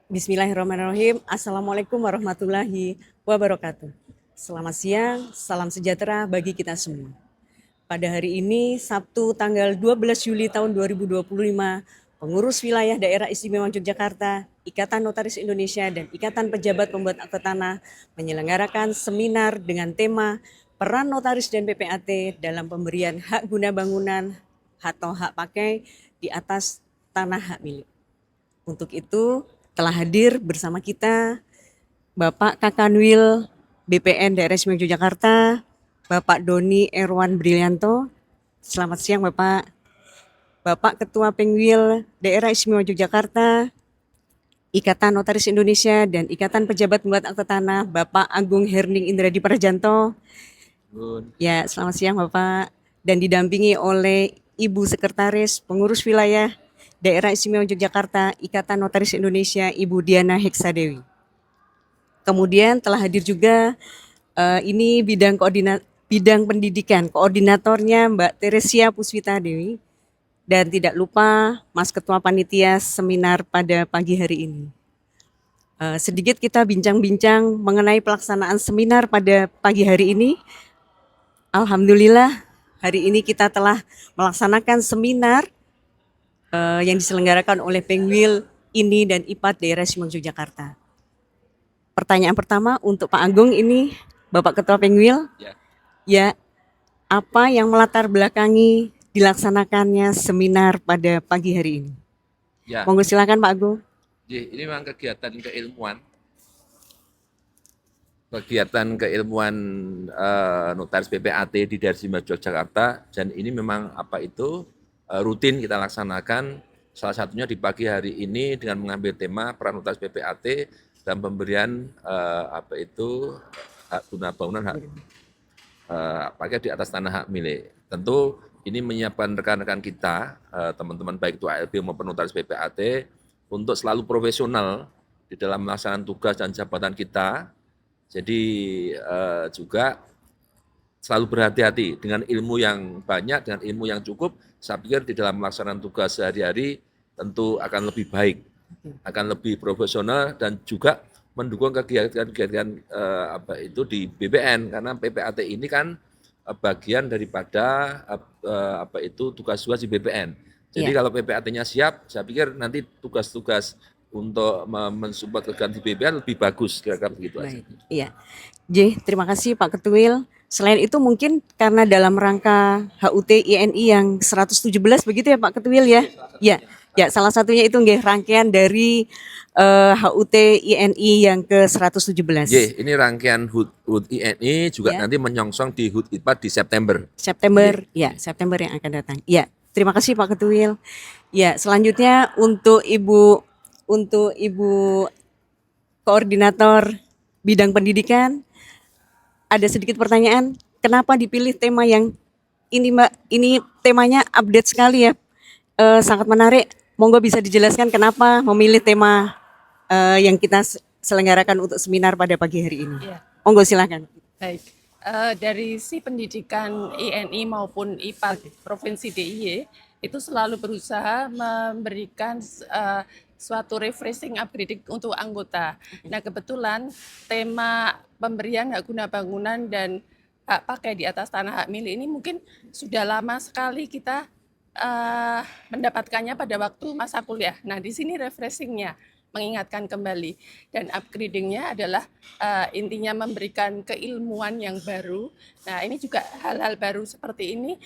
Bismillahirrahmanirrahim. Assalamualaikum warahmatullahi wabarakatuh. Selamat siang, salam sejahtera bagi kita semua. Pada hari ini, Sabtu tanggal 12 Juli tahun 2025, pengurus wilayah daerah istimewa Yogyakarta, Ikatan Notaris Indonesia, dan Ikatan Pejabat Pembuat Akta Tanah menyelenggarakan seminar dengan tema Peran Notaris dan PPAT dalam pemberian hak guna bangunan atau hak pakai di atas tanah hak milik. Untuk itu, telah hadir bersama kita Bapak Kakanwil BPN Daerah Istimewa Yogyakarta, Bapak Doni Erwan Brilianto. Selamat siang Bapak. Bapak Ketua Pengwil Daerah Istimewa Yogyakarta, Ikatan Notaris Indonesia, dan Ikatan Pejabat Pembuat Akta Tanah, Bapak Agung Herning Indradi Prajanto. Ya, selamat siang Bapak. Dan didampingi oleh Ibu Sekretaris Pengurus Wilayah Daerah Istimewa Yogyakarta, Ikatan Notaris Indonesia, Ibu Diana Heksadewi. Kemudian telah hadir juga ini bidang pendidikan, koordinatornya Mbak Teresia Puswita Dewi, dan tidak lupa Mas Ketua Panitia seminar pada pagi hari ini. Sedikit kita bincang-bincang mengenai pelaksanaan seminar pada pagi hari ini. Alhamdulillah hari ini kita telah melaksanakan seminar yang diselenggarakan oleh Pengwil INI dan IPAT Daerah Istimewa Yogyakarta. Pertanyaan pertama untuk Pak Agung ini, Bapak Ketua Pengwil, ya, apa yang melatar belakangi dilaksanakannya seminar pada pagi hari ini? Ya, Monggo silakan Pak Agung. ini memang kegiatan keilmuan Notaris PPAT di Darsimas Yogyakarta, dan ini memang rutin kita laksanakan. Salah satunya di pagi hari ini dengan mengambil tema peran Notaris PPAT dan pemberian hak guna bangunan pakai di atas tanah hak milik. Tentu ini menyiapkan rekan-rekan kita, teman-teman baik itu ALB maupun Notaris PPAT, untuk selalu profesional di dalam melaksanakan tugas dan jabatan kita. Jadi juga selalu berhati-hati dengan ilmu yang banyak, dengan ilmu yang cukup. Saya pikir di dalam melaksanakan tugas sehari-hari tentu akan lebih baik, akan lebih profesional, dan juga mendukung kegiatan-kegiatan di BPN, karena PPAT ini kan bagian daripada tugas-tugas di BPN. Jadi kalau PPAT-nya siap, saya pikir nanti tugas-tugas untuk mensupport kegiatan di BPN lebih bagus, kira-kira begitu aja. Iya. Terima kasih Pak Ketuil. Selain itu mungkin karena dalam rangka HUT INI yang 117 begitu ya Pak Ketuil ya? Ya. Ya, salah satunya itu rangkaian dari HUT INI yang ke-117. Ini rangkaian HUT INI juga nanti menyongsong di HUT IPAT di September. September yang akan datang. Ya, terima kasih Pak Ketuil. Ya, selanjutnya untuk Ibu Koordinator Bidang Pendidikan, ada sedikit pertanyaan, kenapa dipilih tema yang ini Mbak? Ini temanya update sekali ya, sangat menarik. Monggo bisa dijelaskan kenapa memilih tema yang kita selenggarakan untuk seminar pada pagi hari ini. Ya. Monggo silakan. Baik, dari si pendidikan INI maupun IPAT Provinsi DIY itu selalu berusaha memberikan suatu refreshing upgrading untuk anggota. Nah kebetulan tema pemberian hak guna bangunan dan hak pakai di atas tanah hak milik ini mungkin sudah lama sekali kita mendapatkannya pada waktu masa kuliah. Nah di sini refreshingnya mengingatkan kembali, dan upgradingnya adalah intinya memberikan keilmuan yang baru. Nah ini juga hal-hal baru seperti ini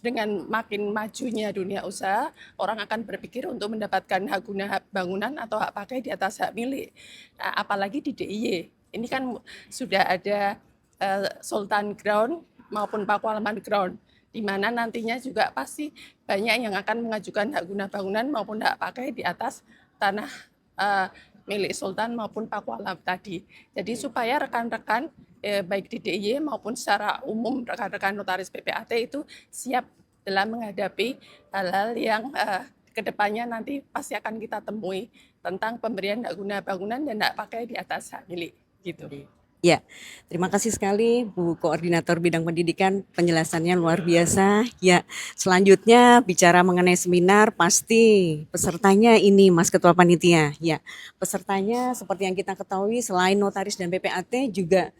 dengan makin majunya dunia usaha, orang akan berpikir untuk mendapatkan hak guna hak bangunan atau hak pakai di atas hak milik. Nah, apalagi di DIY, ini kan sudah ada Sultan Ground maupun Pakualaman Ground, di mana nantinya juga pasti banyak yang akan mengajukan hak guna bangunan maupun hak pakai di atas tanah milik Sultan maupun Pakualam tadi. Jadi supaya rekan-rekan baik di DIY maupun secara umum rekan-rekan notaris PPAT itu siap dalam menghadapi hal-hal yang kedepannya nanti pasti akan kita temui tentang pemberian hak guna bangunan dan hak pakai di atas hak milik gitu. Ya, terima kasih sekali Bu Koordinator Bidang Pendidikan, penjelasannya luar biasa. Ya, selanjutnya bicara mengenai seminar, pasti pesertanya ini Mas Ketua Panitia. Ya, pesertanya seperti yang kita ketahui selain notaris dan PPAT juga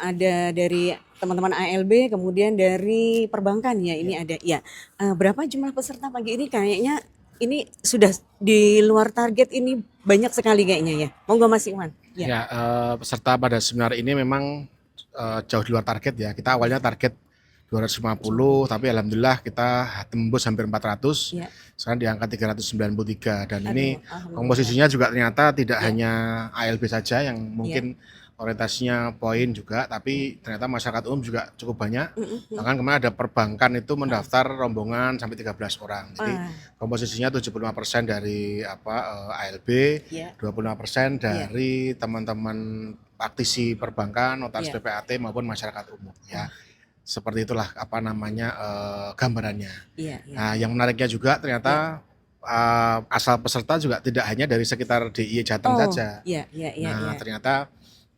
ada dari teman-teman ALB, kemudian dari perbankan ya ini ada. Ya, berapa jumlah peserta pagi ini? Kayaknya ini sudah di luar target, ini banyak sekali kayaknya ya. Monggo Mas Iwan. Ya. Ya, peserta pada seminar ini memang jauh di luar target ya. Kita awalnya target 250, tapi alhamdulillah kita tembus hampir 400. Ya. Sekarang di angka 393 dan ini Alhamdulillah. komposisinya juga ternyata tidak Ya. hanya ALB saja yang mungkin orientasinya poin juga, tapi ternyata masyarakat umum juga cukup banyak. Bahkan kemarin ada perbankan itu mendaftar rombongan sampai 13 orang. Jadi komposisinya 75% dari ALB, Ya. 25% dari teman-teman praktisi perbankan, notaris Ya. PPAT maupun masyarakat umum ya. Seperti itulah gambarannya. Iya, iya. Nah, yang menariknya juga ternyata asal peserta juga tidak hanya dari sekitar DIY Jateng saja. Iya, iya, iya, Nah, iya. ternyata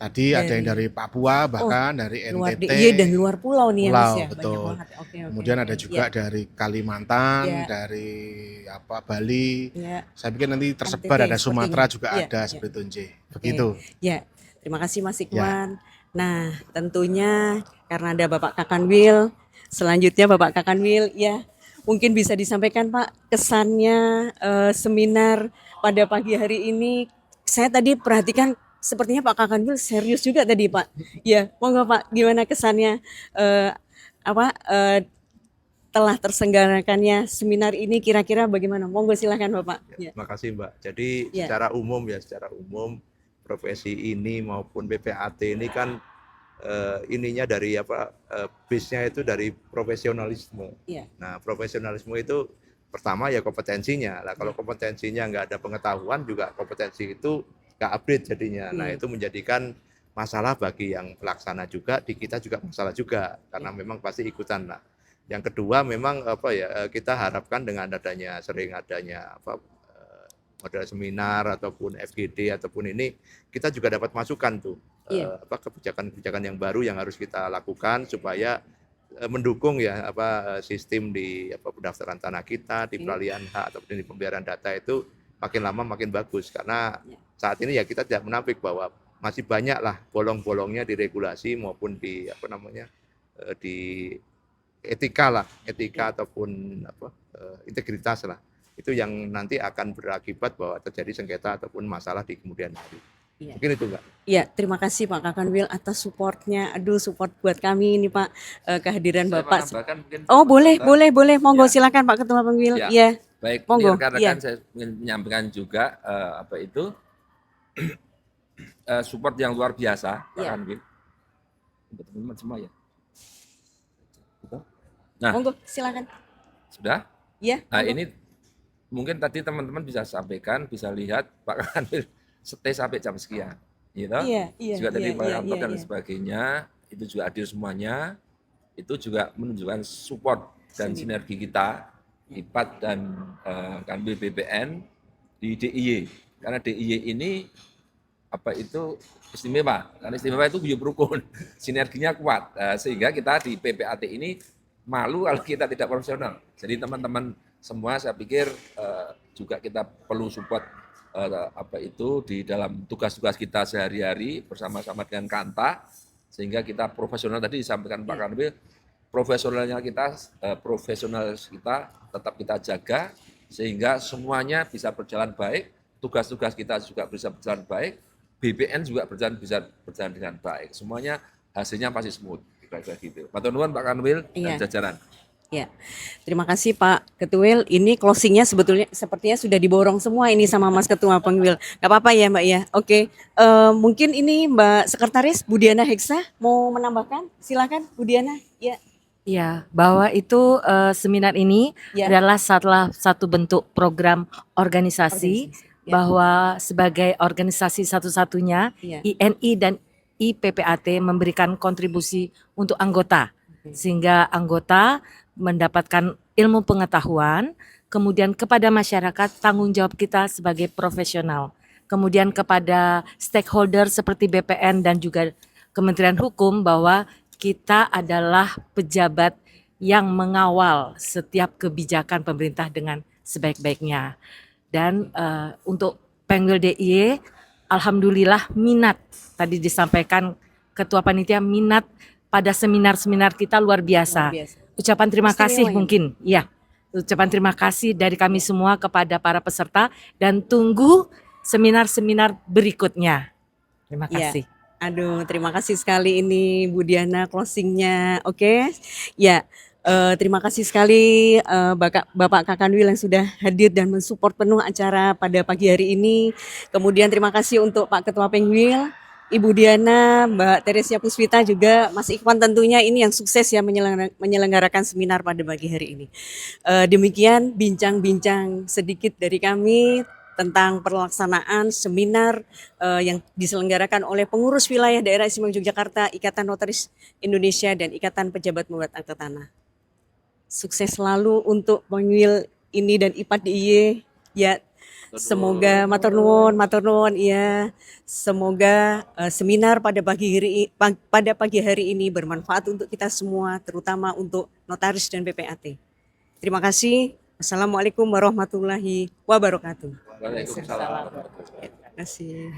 tadi ada yang dari Papua, bahkan dari Luar NTT, DIY dan luar pulau nih ya Mas pulau, ya. betul. Banyak banget. Oke, Kemudian ada juga dari Kalimantan, Ya. dari Bali. Ya. Saya pikir nanti tersebar NTT ada Sumatera sepertinya. juga Iya, ada iya. seperti itu, Nje. Begitu. Ya, terima kasih Mas Iqwan. Nah, tentunya karena ada Bapak Kakanwil, selanjutnya Bapak Kakanwil, ya mungkin bisa disampaikan Pak kesannya seminar pada pagi hari ini. Saya tadi perhatikan sepertinya Pak Kakanwil serius juga tadi Pak. Ya, monggo Pak, gimana kesannya telah terselenggarakannya seminar ini, kira-kira bagaimana? Monggo silakan Bapak. Ya, Ya. terima kasih Mbak. Jadi Ya. secara umum profesi ini maupun PPAT ini kan ininya dari base-nya itu dari profesionalisme. Ya. Nah, profesionalisme itu pertama ya kompetensinya. Nah, kalau kompetensinya nggak ada pengetahuan juga kompetensi itu nggak update jadinya. Nah, itu menjadikan masalah bagi yang pelaksana juga, di kita juga masalah juga karena memang pasti ikutan lah. Yang kedua memang kita harapkan dengan sering adanya model seminar ataupun FGD ataupun ini kita juga dapat masukan tuh kebijakan-kebijakan yang baru yang harus kita lakukan supaya mendukung ya sistem di pendaftaran tanah kita, di peralihan hak ataupun di pembayaran data itu makin lama makin bagus karena saat ini ya kita tidak menampik bahwa masih banyak lah bolong-bolongnya di regulasi maupun di di etika ataupun integritas lah. Itu yang nanti akan berakibat bahwa terjadi sengketa ataupun masalah di kemudian hari. Iya. Mungkin itu Mbak. Iya, terima kasih Pak Kakanwil atas supportnya. Aduh, support buat kami ini Pak, kehadiran Saya Bapak. menambahkan mungkin Oh boleh, sebentar. boleh. Monggo Ya. silakan Pak Ketua Pengwil. Ya. Iya. Baik, ini Monggo. rekan-rekan saya ingin menyampaikan juga support yang luar biasa, Pak Ya. Kanwil. Untuk teman-teman semua ya. Nah. Monggo silakan. Sudah? Iya. Nah, monggo. ini mungkin tadi teman-teman bisa sampaikan, bisa lihat Pak Kanwil stay sampai jam sekian. Gitu. Iya, iya. Juga tadi iya, Pak iya, Kantor dan iya. sebagainya, itu juga hadir semuanya. Itu juga menunjukkan support dan sinergi kita, IPAT dan Kanwil BPN di DIY. Karena DIY ini istimewa. Karena istimewa itu guyup rukun, sinerginya kuat. Sehingga kita di PPAT ini malu kalau kita tidak profesional. Jadi teman-teman semua saya pikir juga kita perlu support di dalam tugas-tugas kita sehari-hari bersama-sama dengan Kanta, sehingga kita profesional. Tadi disampaikan Pak Kanwil, profesional kita tetap kita jaga sehingga semuanya bisa berjalan baik, tugas-tugas kita juga bisa berjalan baik, BPN juga bisa berjalan dengan baik. Semuanya hasilnya pasti smooth. Kira-kira gitu. Matur nuwun Pak Kanwil dan jajaran. Ya, terima kasih Pak Ketuil. Ini closingnya sebetulnya sepertinya sudah diborong semua ini sama Mas Ketua Pengwil. Gak apa-apa ya Mbak ya. Oke, mungkin ini Mbak Sekretaris Bu Diana Heksa mau menambahkan. Silakan Bu Diana. Ya. Ya, bahwa itu seminar ini adalah salah satu bentuk program organisasi. Bahwa sebagai organisasi satu-satunya INI dan IPPAT memberikan kontribusi untuk anggota. Sehingga anggota mendapatkan ilmu pengetahuan, kemudian kepada masyarakat tanggung jawab kita sebagai profesional. kemudian kepada stakeholder seperti BPN dan juga Kementerian Hukum bahwa kita adalah pejabat yang mengawal setiap kebijakan pemerintah dengan sebaik-baiknya. Dan untuk Pengwil DIY, alhamdulillah minat, tadi disampaikan Ketua Panitia, minat pada seminar-seminar kita luar biasa. Ucapan terima kasih mungkin, ya. Ucapan terima kasih dari kami semua kepada para peserta dan tunggu seminar-seminar berikutnya. Terima kasih. Aduh, terima kasih sekali ini Bu Diana closingnya. Oke, ya. Terima kasih sekali Bapak Kakanwil yang sudah hadir dan mensupport penuh acara pada pagi hari ini. Kemudian terima kasih untuk Pak Ketua Pengwil, Ibu Diana, Mbak Teresia Puspita, juga Mas Ikhwan tentunya ini yang sukses ya menyelenggarakan seminar pada pagi hari ini. Demikian bincang-bincang sedikit dari kami tentang pelaksanaan seminar yang diselenggarakan oleh pengurus wilayah daerah istimewa Yogyakarta, Ikatan Notaris Indonesia dan Ikatan Pejabat Membuat Akta Tanah. Sukses selalu untuk Pengwil ini dan IPAD DIY. Ya, semoga matur nuwun ya. Semoga seminar pada pagi hari ini bermanfaat untuk kita semua, terutama untuk notaris dan PPAT. Terima kasih. Assalamualaikum warahmatullahi wabarakatuh. Waalaikumsalam. Terima kasih.